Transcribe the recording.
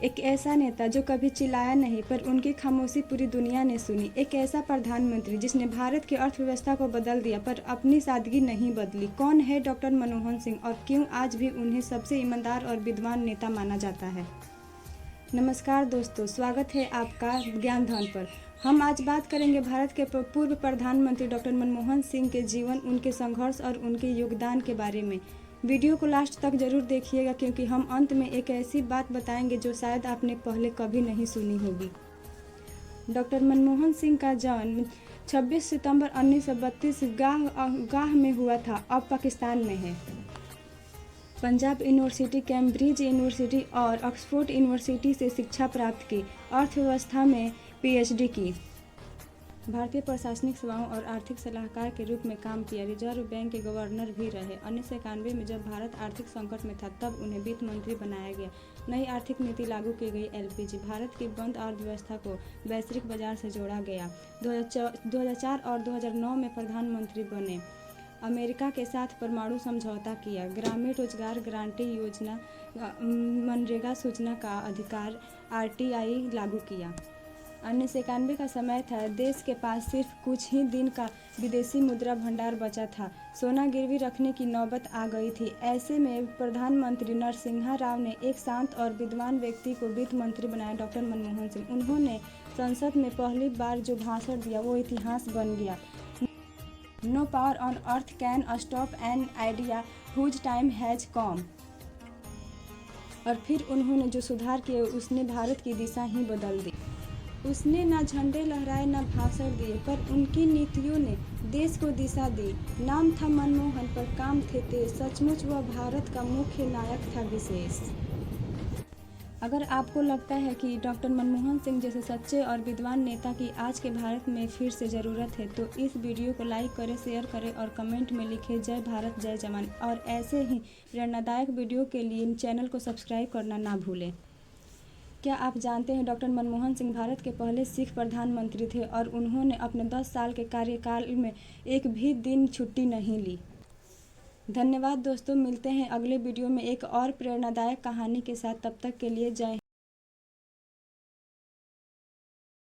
एक ऐसा नेता जो कभी चिल्लाया नहीं पर उनकी खामोशी पूरी दुनिया ने सुनी। एक ऐसा प्रधानमंत्री जिसने भारत की अर्थव्यवस्था को बदल दिया पर अपनी सादगी नहीं बदली। कौन है डॉक्टर मनमोहन सिंह और क्यों आज भी उन्हें सबसे ईमानदार और विद्वान नेता माना जाता है। नमस्कार दोस्तों, स्वागत है आपका ज्ञान धन पर। हम आज बात करेंगे भारत के पूर्व प्रधानमंत्री डॉक्टर मनमोहन सिंह के जीवन, उनके संघर्ष और उनके योगदान के बारे में। वीडियो को लास्ट तक जरूर देखिएगा क्योंकि हम अंत में एक ऐसी बात बताएंगे जो शायद आपने पहले कभी नहीं सुनी होगी। डॉक्टर मनमोहन सिंह का जन्म 26 सितंबर 1932 गाह में हुआ था, अब पाकिस्तान में है। पंजाब यूनिवर्सिटी, कैम्ब्रिज यूनिवर्सिटी और ऑक्सफोर्ड यूनिवर्सिटी से शिक्षा प्राप्त की। अर्थव्यवस्था में पीएचडी की। भारतीय प्रशासनिक सेवाओं और आर्थिक सलाहकार के रूप में काम किया। रिजर्व बैंक के गवर्नर भी रहे। 1991 में जब भारत आर्थिक संकट में था तब उन्हें वित्त मंत्री बनाया गया। नई आर्थिक नीति लागू की गई। एलपीजी, भारत की बंद अर्थव्यवस्था को वैश्विक बाजार से जोड़ा गया। 2004 और 2009 में प्रधानमंत्री बने। अमेरिका के साथ परमाणु समझौता किया। ग्रामीण रोजगार गारंटी योजना, मनरेगा सूचना का अधिकार, आरटीआई लागू किया। 1991 का समय था। देश के पास सिर्फ कुछ ही दिन का विदेशी मुद्रा भंडार बचा था। सोना गिरवी रखने की नौबत आ गई थी। ऐसे में प्रधानमंत्री नरसिम्हा राव ने एक शांत और विद्वान व्यक्ति को वित्त मंत्री बनाया, डॉक्टर मनमोहन सिंह। उन्होंने संसद में पहली बार जो भाषण दिया वो इतिहास बन गया। No power on earth can stop an idea whose time has come. और फिर उन्होंने जो सुधार किए उसने भारत की दिशा ही बदल दी। उसने ना झंडे लहराए ना भाषण दिए पर उनकी नीतियों ने देश को दिशा दी। नाम था मनमोहन पर काम थे तेज। सचमुच वह भारत का मुख्य नायक था विशेष। अगर आपको लगता है कि डॉक्टर मनमोहन सिंह जैसे सच्चे और विद्वान नेता की आज के भारत में फिर से ज़रूरत है तो इस वीडियो को लाइक करें, शेयर करें और कमेंट में लिखें जय भारत जय जवान। और ऐसे ही प्रेरणादायक वीडियो के लिए चैनल को सब्सक्राइब करना ना भूलें। क्या आप जानते हैं डॉक्टर मनमोहन सिंह भारत के पहले सिख प्रधानमंत्री थे और उन्होंने अपने 10 साल के कार्यकाल में एक भी दिन छुट्टी नहीं ली। धन्यवाद दोस्तों, मिलते हैं अगले वीडियो में एक और प्रेरणादायक कहानी के साथ। तब तक के लिए जय।